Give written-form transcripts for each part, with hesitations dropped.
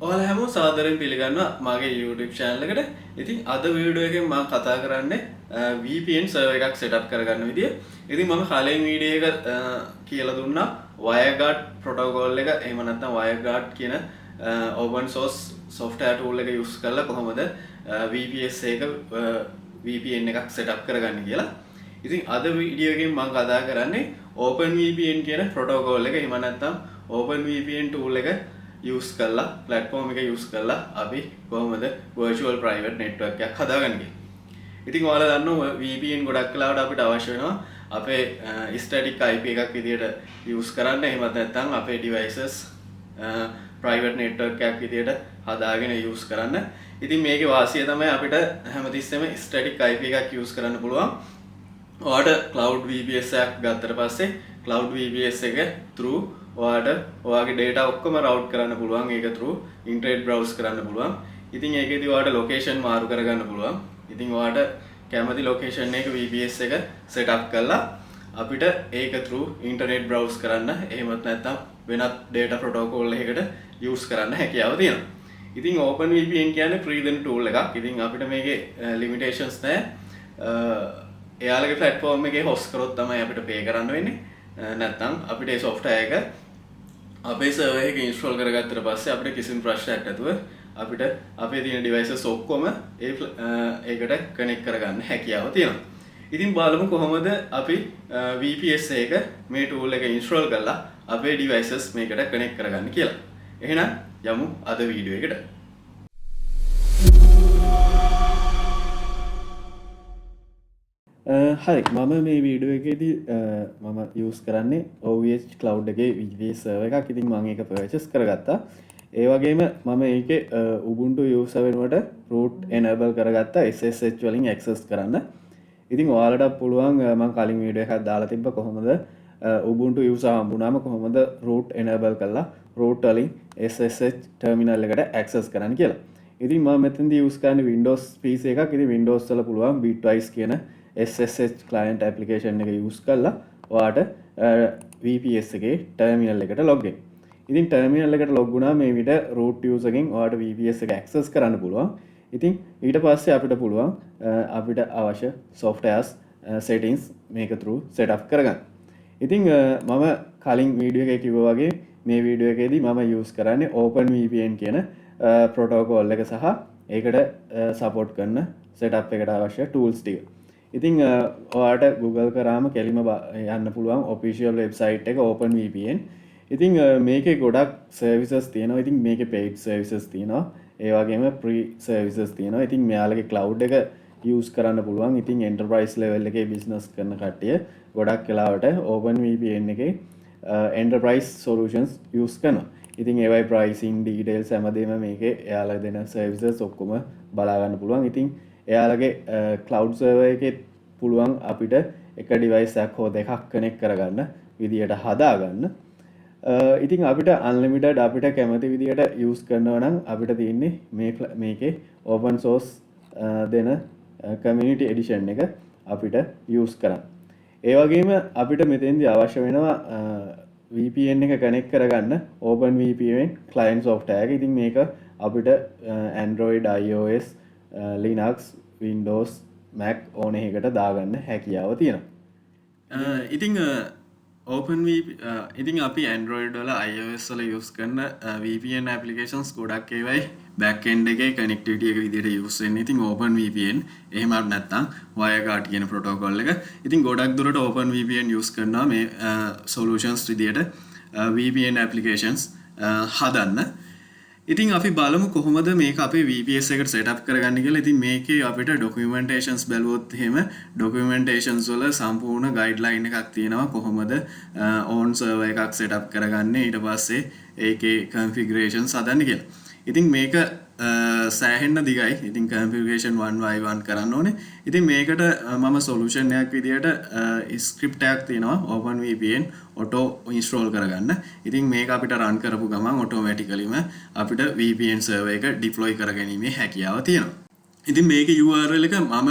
ඔයාලා හැමෝම සාදරයෙන් පිළිගන්නවා මගේ YouTube channel එකට. ඉතින් අද වීඩියෝ එකෙන් මම කතා කරන්නේ VPN server එකක් setup කරගන්න විදිය. ඉතින් මම කලින් වීඩියෝ එක කියලා දුන්නා WireGuard protocol එක එහෙම නැත්නම් WireGuard කියන open source software tool එක use කරලා කොහොමද VPS එක VPN එකක් setup කරගන්න කියලා. ඉතින් අද වීඩියෝ එකෙන් මම කතා කරන්නේ Open VPN කියන protocol එක එහෙම නැත්නම් Open VPN tool එක use කරලා platform එක use කරලා අපි කොහොමද virtual private network එකක් හදාගන්නේ. ඉතින් ඔයාලා දන්නවා VPN ගොඩක් වෙලාවට අපිට අවශ්‍ය වෙනවා අපේ static IP එකක් විදියට use කරන්න. එහෙමත් නැත්නම් අපේ devices private network එකක් විදියට හදාගෙන use කරන්න. ඉතින් මේකේ වාසිය තමයි අපිට හැමතිස්සෙම static IP එකක් use කරන්න පුළුවන්. ඔයාලට cloud VPS එකක් ගත්තට පස්සේ cloud VPS එක through ඔයාලට ඔයාගේ data ඔක්කොම route කරන්න පුළුවන්. ඒක through internet browse කරන්න පුළුවන්. ඉතින් ඒකෙදි ඔයාලට location මාරු කරගන්න පුළුවන්. ඉතින් ඔයාලට කැමති location එක VPS එක set up කරලා අපිට ඒක through internet browse කරන්න එහෙමත් නැත්නම් වෙනත් data protocol එකකට use කරන්න හැකියාව තියෙනවා. ඉතින් Open VPN කියන්නේ free දෙන tool එකක්. ඉතින් අපිට මේකේ limitations නැහැ. එයාලගේ platform එකේ host කරොත් තමයි අපිට pay කරන්න වෙන්නේ. නැත්නම් අපිට ඒ software එක අපේ server එකේ install කරගත්තට පස්සේ අපිට කිසිම ප්‍රශ්නයක් නැතුව අපිට අපේ තියෙන devices ඔක්කොම ඒකට connect කරගන්න හැකියාව තියෙනවා. ඉතින් බලමු කොහොමද අපි VPS එක මේ tool එක install කරලා අපේ devices මේකට connect කරගන්න කියලා. එහෙනම් යමු අද වීඩියෝ එකට. හරි මම මේ වීඩියෝ එකේදී මම යූස් කරන්නේ OVH cloud එකේ VPS server එකක්. ඉතින් මම ඒක purchase කරගත්තා. ඒ වගේම මම ඒකේ Ubuntu user වෙනුවට root enable කරගත්තා SSH වලින් access කරන්න. ඉතින් ඔයාලට පුළුවන් මම කලින් වීඩියෝ එකක් දාලා තිබ්බ කොහොමද Ubuntu user හම්බුනාම කොහොමද root enable කරලා root වලින් SSH terminal එකට access කරන්න කියලා. ඉතින් මම මෙතනදී use කරන්නේ Windows PC එකක්. ඉතින් Windows වල පුළුවන් Bitwise කියන SSH client application එක use කරලා ඔයාට VPS එකේ terminal එකට log in. ඉතින් terminal එකට log වුණා මේ විදිහ root user එකෙන් ඔයාට VPS එක access කරන්න පුළුවන්. ඉතින් ඊට පස්සේ අපිට පුළුවන් අපිට අවශ්‍ය softwares settings මේක through set up කරගන්න. ඉතින් මම කලින් වීඩියෝ එකේ කිව්වා වගේ මේ වීඩියෝ එකේදී මම use කරන්නේ Open VPN කියන protocol එක සහ ඒකට support කරන setup එකට අවශ්‍ය tools ටික. ඉතින් ඔයාට Google කරාම කෙලිම යන්න පුළුවන් official website එක Open VPN. ඉතින් මේකේ ගොඩක් services තියෙනවා. ඉතින් මේකේ paid services තියෙනවා. ඒ වගේම free services තියෙනවා. ඉතින් මෙයාලගේ cloud එක use කරන්න පුළුවන්. ඉතින් enterprise level එකේ business කරන කට්ටිය ගොඩක් වෙලාවට Open VPN එකේ enterprise solutions use කරනවා. ඉතින් ඒවයි pricing details හැමදේම මේකේ එයාලා දෙන services ඔක්කොම බලා ගන්න පුළුවන්. ඉතින් එයාලගේ cloud server එකේ පුළුවන් අපිට එක device එකක් හෝ දෙකක් connect කරගන්න විදියට හදාගන්න. ඉතින් අපිට unlimited අපිට කැමති විදියට use කරනවා නම් අපිට තියෙන්නේ මේකේ open source දෙන community edition එක අපිට use කරන්න. ඒ වගේම අපිට මෙතෙන්දී අවශ්‍ය වෙනවා VPN එක connect කරගන්න Open VPN client software එක. ඉතින් මේක අපිට Android, iOS, Linux, Windows, Mac ඕන එකකට දාගන්න හැකියාව තියෙනවා. ඉතින් ඉතින් අපි Android වල iOS වල use කරන VPN applications ගොඩක් ඒවයි back end එකේ connectivity එක විදිහට use වෙන්නේ. ඉතින් Open VPN එහෙම නැත්නම් WireGuard කියන protocol එක. ඉතින් ගොඩක් දුරට Open VPN use කරනවා මේ solutions විදිහට VPN applications හදන්න. ඉතින් අපි බලමු කොහොමද මේක අපේ VPS එකට setup කරගන්න කියලා. ඉතින් මේකේ අපිට documentations බැලුවොත් එහෙම documentations වල සම්පූර්ණ guideline එකක් තියෙනවා කොහොමද on server එකක් setup කරගන්නේ ඊට පස්සේ ඒකේ configurations හදන්න කියලා. ඉතින් මේක සෑහෙන්න දිගයි. ඉතින් configuration 1 by 1 කරන්න ඕනේ. ඉතින් මේකට මම solution එකක් විදියට script එකක් තියෙනවා Open VPN auto install කරගන්න. ඉතින් මේක අපිට run කරපු ගමන් automaticallyම අපිට VPN server එක deploy කරගැනීමේ හැකියාව තියෙනවා. ඉතින් මේකේ URL එක මම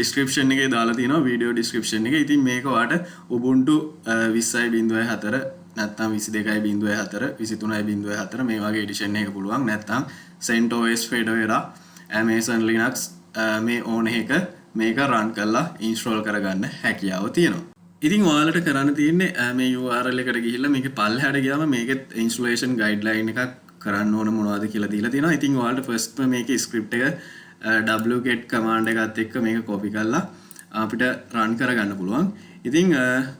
description එකේ දාලා තියෙනවා video description එකේ. ඉතින් මේක ඔයාලට Ubuntu 20.04 නැත්නම් 22.04 23.04 මේ වගේ එඩිෂන් එකක පුළුවන්. නැත්නම් CentOS Fedora Amazon Linux මේ ඕන එක මේක රන් කරලා ඉන්ස්ටෝල් කරගන්න හැකියාව තියෙනවා. ඉතින් ඔයාලට කරන්න තියෙන්නේ මේ URL එකට ගිහිල්ලා මේකේ පල්ලෙහාට ගියාම මේකේ ඉන්ස්ටලේෂන් ගයිඩ්ලයින් එකක් කරන්න ඕන මොනවද කියලා දීලා තියෙනවා. ඉතින් ඔයාලට ෆස්ට් මේකේ ස්ක්‍රිප්ට් එක wget command එකත් එක්ක මේක copy කරලා අපිට run කරගන්න පුළුවන්. ඉතින්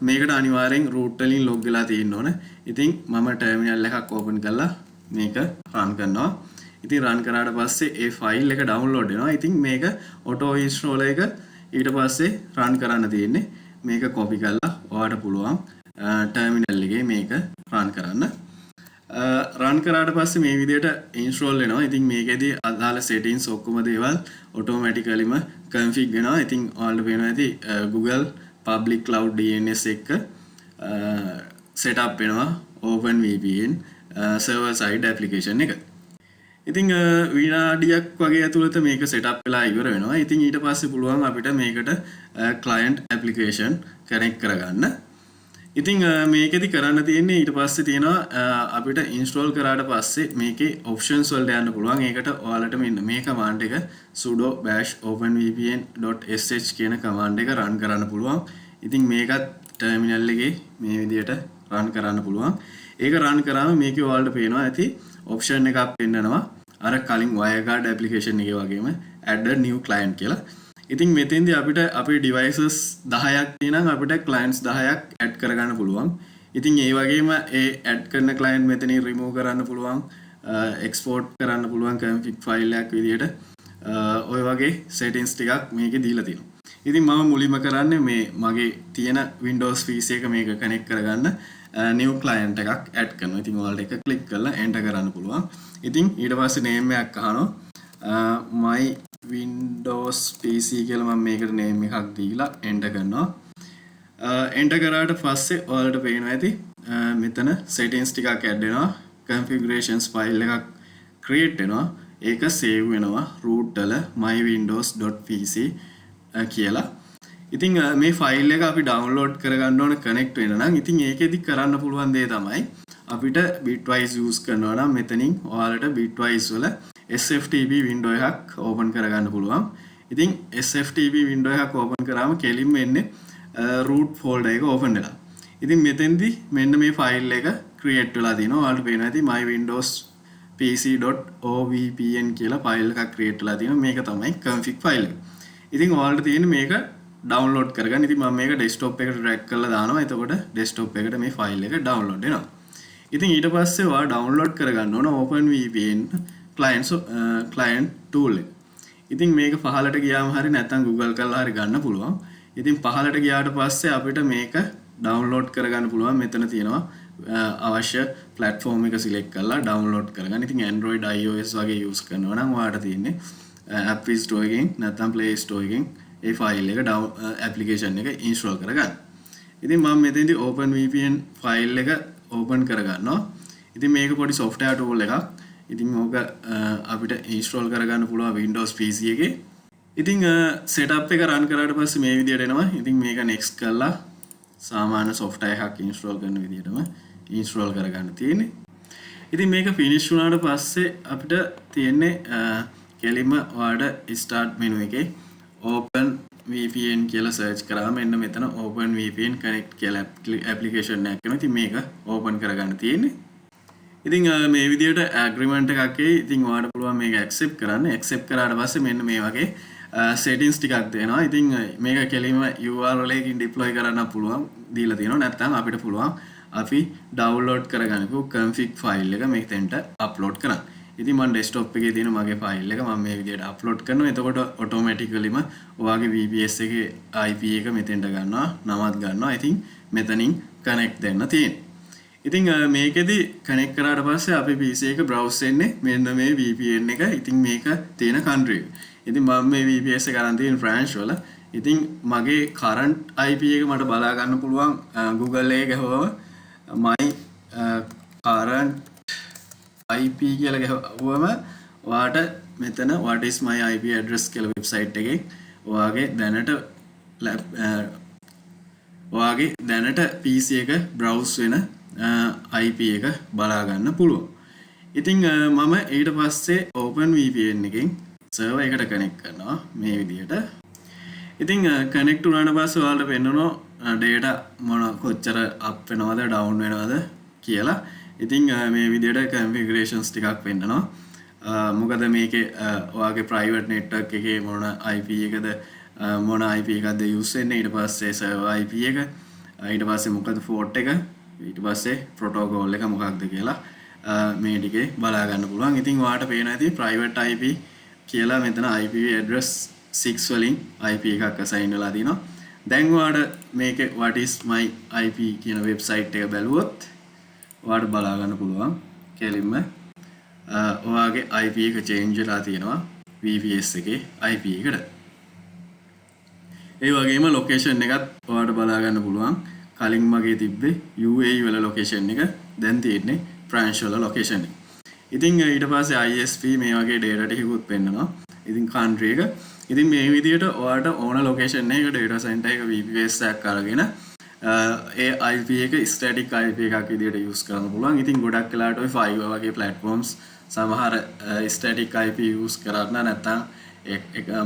මේකට අනිවාර්යෙන් root වලින් log වෙලා තියෙන්න ඕන. ඉතින් මම terminal එකක් open කරලා මේක run කරනවා. ඉතින් run කරාට පස්සේ ඒ file එක download වෙනවා. ඉතින් මේක auto install එක ඊට පස්සේ run කරන්න තියෙන්නේ. මේක copy කරලා ඔයාලට පුළුවන් terminal එකේ මේක run කරන්න. රන් කරාට පස්සේ මේ විදිහට ඉන්ස්ටෝල් වෙනවා. ඉතින් මේකෙදී අදාළ settings ඔක්කොම දේවල් automaticallyම config වෙනවා. ඉතින් ඔයාලට පේනවා ඇති Google public cloud DNS එක setup වෙනවා open VPN server side application එක. ඉතින් විනාඩියක් වගේ ඇතුළත මේක setup වෙලා ඉවර වෙනවා. ඉතින් ඊට පස්සේ පුළුවන් අපිට මේකට client application connect කරගන්න. ඉතින් මේකෙදි කරන්න තියෙන්නේ ඊට පස්සේ තියෙනවා අපිට ඉන්ස්ටෝල් කරාට පස්සේ මේකේ ඔප්ෂන්ස් වලට යන්න පුළුවන්. ඒකට ඔයාලට මෙන්න මේ කමාන්ඩ් එක sudo bash openvpn.sh කියන කමාන්ඩ් එක රන් කරන්න පුළුවන්. ඉතින් මේකත් ටර්මිනල් එකේ මේ විදිහට රන් කරන්න පුළුවන්. ඒක රන් කරාම මේකේ ඔයාලට පේනවා ඇති ඔප්ෂන් එකක් පෙන්නනවා. අර කලින් WireGuard application එකේ වගේම add a new client කියලා. ඉතින් මෙතෙන්දී අපිට අපේ devices 10ක් තියෙනම් අපිට clients 10ක් add කරගන්න පුළුවන්. ඉතින් ඒ වගේම ඒ add කරන client මෙතනින් remove කරන්න පුළුවන්, export කරන්න පුළුවන් config file එකක් විදියට. ඔය වගේ settings ටිකක් මේකේ දීලා තියෙනවා. ඉතින් මම මුලින්ම කරන්නේ මේ මගේ තියෙන Windows PC එක මේක connect කරගන්න new client එකක් add කරනවා. ඉතින් ඔයාලට එක click කරලා enter කරන්න පුළුවන්. ඉතින් ඊට පස්සේ name එකක් අහනවා. my Windows PC කියලා මම මේකට name එකක් දීලා enter කරනවා. enter කරාට පස්සේ ඔයාලට පේනවා ඇති මෙතන settings ටිකක් add වෙනවා. configurations file එකක් create වෙනවා. ඒක save වෙනවා root වල mywindows.pc කියලා. ඉතින් මේ file එක අපි download කරගන්න ඕන connect වෙන්න නම් ඉතින් ඒකෙදි කරන්න පුළුවන් දේ තමයි අපිට bitwise use කරනවා නම් මෙතනින් ඔයාලට bitwise වල SFTP window එකක් open කරගන්න පුළුවන්. ඉතින් SFTP window එකක් open කරාම කෙලින්ම එන්නේ root folder එක open වෙලා. ඉතින් මෙතෙන්දි මෙන්න මේ file එක create වෙලා තියෙනවා. ඔයාලට පේනවා ඇති mywindows.pc.ovpn කියලා file එකක් create වෙලා තියෙනවා. මේක තමයි config file එක. ඉතින් ඔයාලට තියෙන්නේ මේක download කරගන්න. ඉතින් මම මේක desktop එකට drag කරලා දානවා. එතකොට desktop එකට මේ file එක download වෙනවා. ඉතින් ඊට පස්සේ ඔයා download කරගන්න ඕන open VPN client tool එක. ඉතින් මේක පහලට ගියාම හරි නැත්නම් Google කරලා හරි ගන්න පුළුවන්. ඉතින් පහලට ගියාට පස්සේ අපිට මේක download කරගන්න පුළුවන්. මෙතන තියෙනවා අවශ්‍ය platform එක select කරලා download කරගන්න. ඉතින් Android iOS වගේ use කරනවා නම් ඔයාලට තියෙන්නේ App Store එකෙන් නැත්නම් Play Store එකෙන් ඒ file එක application එක install කරගන්න. ඉතින් මම මෙතෙන්දී Open VPN file එක open කරගන්නවා. ඉතින් මේක පොඩි software tool එකක්. ඉතින් ඕක අපිට install කරගන්න පුළුවන් Windows PC එකේ. ඉතින් setup එක run කරාට පස්සේ මේ විදියට එනවා. ඉතින් මේක next කරලා සාමාන්‍ය software එකක් install කරන විදියටම install කරගන්න තියෙන්නේ. ඉතින් මේක finish වුණාට පස්සේ අපිට තියෙන්නේ කෙලින්ම ඔයාලට start menu එකේ open VPN කියලා search කරාම එන්න මෙතන open VPN connect කියලා application එකක් එනවා. ඉතින් මේක open කරගන්න තියෙන්නේ. ඉතින් මේ විදියට agreement එකක් එයි. ඉතින් ඔයාලට පුළුවන් මේක accept කරන්න. accept කරාට පස්සේ මෙන්න මේ වගේ settings ටිකක් දෙනවා. ඉතින් මේක කෙලින්ම URL එකකින් deploy කරන්න පුළුවන් දීලා තියෙනවා. නැත්නම් අපිට පුළුවන් අපි download කරගන්නකෝ config file එක මෙතෙන්ට upload කරන්න. ඉතින් මම desktop එකේ තියෙන මගේ file එක මම මේ විදියට upload කරනවා. එතකොට automaticallyම ඔයාගේ VPS එකේ IP එක මෙතෙන්ට ගන්නවා, නමත් ගන්නවා. ඉතින් මෙතනින් connect දෙන්න තියෙනවා. ඉතින් මේකෙදි connect කරාට පස්සේ අපේ PC එක browse වෙන්නේ මෙන්න මේ VPN එක. ඉතින් මේක තියෙන country එක. ඉතින් මම මේ VPS එක ගන්න තියෙන France වල. ඉතින් මගේ current IP එක මට බලා ගන්න පුළුවන් Google එකේ ගහුවම my current IP කියලා ගහුවම ඔයාට මෙතන what is my IP address කියලා website එකේ ඔයාගේ දැනට PC එක browse වෙන IP එක බලා ගන්න පුළුවන්. ඉතින් මම ඊට පස්සේ Open VPN එකෙන් සර්වර් එකට කනෙක්ට් කරනවා මේ විදිහට. ඉතින් කනෙක්ට් වුණාට පස්සේ ඔයාලට පෙන්නනවා data මොන කොච්චර up වෙනවද down වෙනවද කියලා. ඉතින් මේ විදිහට configurations ටිකක් පෙන්නනවා. මොකද මේකේ ඔයාගේ private network එකේ මොන IP එකද මොන IP එකක්ද use වෙන්නේ, ඊට පස්සේ server IP එක, ඊට පස්සේ මොකද port එක, ඊට පස්සේ protocol එක මොකක්ද කියලා මේ ටිකේ බලා ගන්න පුළුවන්. ඉතින් ඔයාලට පේනවා ඇති private IP කියලා මෙතන IP address 6 වලින් IP එකක් assign වෙලා තිනවා. දැන් ඔයාලට මේකේ what is my IP කියන වෙබ්සයිට් එක බැලුවොත් ඔයාලට බලා ගන්න පුළුවන් කෙලින්ම ඔයාගේ IP එක change වෙලා තියෙනවා VPS එකේ IP එකට. ඒ වගේම location එකත් ඔයාලට බලා ගන්න පුළුවන්. කලින් මගේ තිබ්බේ UAE වල location එක, දැන් තියෙන්නේ France වල location එක. ඉතින් ඊට පස්සේ ISP මේ වගේ data ටිකකුත් පෙන්නනවා. ඉතින් country එක. ඉතින් මේ විදිහට ඔයාලට ඕන location එකක data center එක VPS එකක් අරගෙන ඒ IP එක static IP එකක් විදිහට use කරන්න පුළුවන්. ඉතින් ගොඩක් වෙලාවට ඔය Fiverr වගේ platforms සමහර static IP use කරන්න නැත්නම්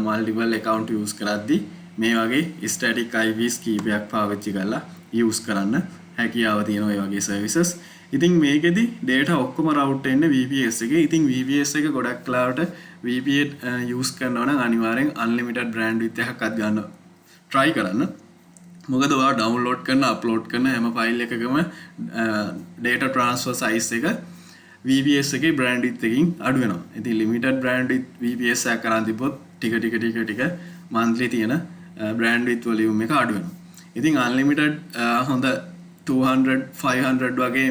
multiple account use කරද්දී මේ වගේ static IPs කීපයක් පාවිච්චි කරලා use කරන්න හැකියාව තියෙනවා මේ වගේ services. ඉතින් මේකෙදි data ඔක්කොම route වෙන්නේ VPS එකේ. ඉතින් VPS එක ගොඩක් වෙලාවට VPN use කරනවා නම් අනිවාර්යෙන් unlimited bandwidth එකක් ගන්න try කරන්න. මොකද ඔයා download කරන upload කරන හැම file එකකම data transfer size එක VPS එකේ bandwidth එකකින් අඩු වෙනවා. ඉතින් limited bandwidth VPS එකක් කරන් තිබ්බොත් ටික monthly තියෙන bandwidth volume එක අඩු වෙනවා. ඉතින් unlimited හොඳ 200 500 වගේ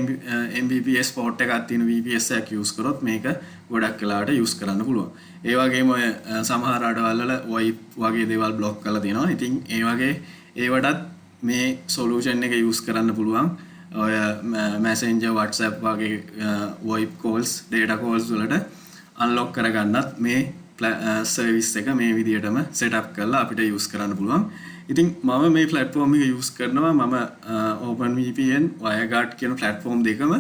Mbps port එකක් තියෙන VPS එකක් use කරොත් මේක ගොඩක් වෙලාවට use කරන්න පුළුවන්. ඒ වගේම ඔය සමහර රටවල් වල VoIP වගේ දේවල් block කරලා තියෙනවා. ඉතින් ඒ වගේ ඒවටත් මේ solution එක use කරන්න පුළුවන්. ඔය Messenger WhatsApp වගේ VoIP calls data calls වලට unlock කරගන්නත් මේ service එක මේ විදිහටම setup කරලා අපිට use කරන්න පුළුවන්. ඉතින් මම මේ platform එක use කරනවා. මම Open VPN WireGuard කියන platform දෙකම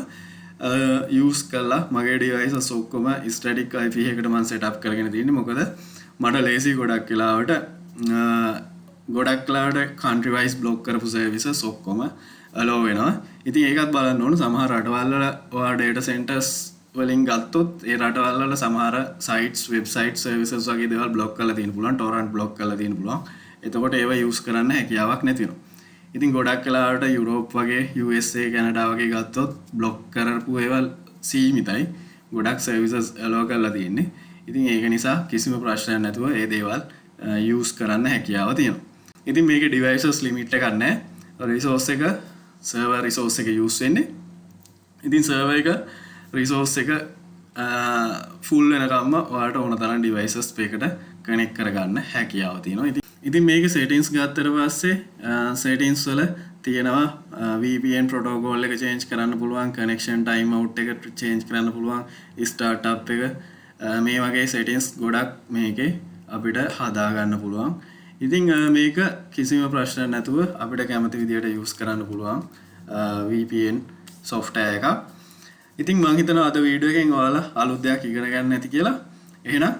use කරලා මගේ devices ඔක්කොම static IP එකකට මම setup කරගෙන තියෙන්නේ. මොකද මට lazy ගොඩක් වෙලාවට country wise block කරපු services ඔක්කොම allow වෙනවා. ඉතින් ඒකත් බලන්න ඕන. සමහර රටවල් වල ඔයා data centers වලින් ගත්තොත් ඒ රටවල් වල සමහර sites website services වගේ දේවල් block කරලා තියෙන පුළුවන්, torrent block කරලා තියෙන පුළුවන්. එතකොට ඒවා use කරන්න හැකියාවක් නැති වෙනවා. ඉතින් ගොඩක් වෙලාවට යුරෝප් වගේ USA කැනඩා වගේ ගත්තොත් block කරපු ඒවා සීමිතයි. ගොඩක් services allow කරලා තියෙන්නේ. ඉතින් ඒක නිසා කිසිම ප්‍රශ්නයක් නැතුව ඒ දේවල් use කරන්න හැකියාව තියෙනවා. ඉතින් මේකේ devices limit එකක් නැහැ. resource එක server resource එක use වෙන්නේ. ඉතින් server එක resource එක full වෙනකම්ම ඔයාලට ඕන තරම් devices එකකට connect කරගන්න හැකියාව තියෙනවා. ඉතින් මේක settings ගත්තට පස්සේ settings වල තියෙනවා VPN protocol එක change කරන්න පුළුවන්, connection timeout එක change කරන්න පුළුවන්, startup එක මේ වගේ settings ගොඩක් මේකේ අපිට හදා ගන්න පුළුවන්. ඉතින් මේක කිසිම ප්‍රශ්නයක් නැතුව අපිට කැමති විදිහට use කරන්න පුළුවන් VPN software එකක්. ඉතින් මම හිතනවා අද වීඩියෝ එකෙන් ඔයාලා අලුත් දෙයක් ඉගෙන ගන්න ඇති කියලා. එහෙනම්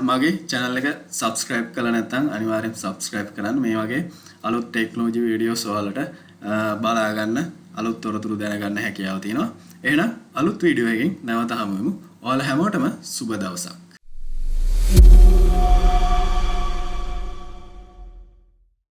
මගේ channel එක subscribe කරලා නැත්නම් අනිවාර්යෙන් subscribe කරන්න. මේ වගේ අලුත් technology videos ඔයාලට බලා ගන්න, අලුත් තොරතුරු දැනගන්න හැකියාව තියෙනවා. එහෙනම් අලුත් වීඩියෝ එකකින් නැවත හමු වෙමු. ඔයාලා හැමෝටම සුබ දවසක්.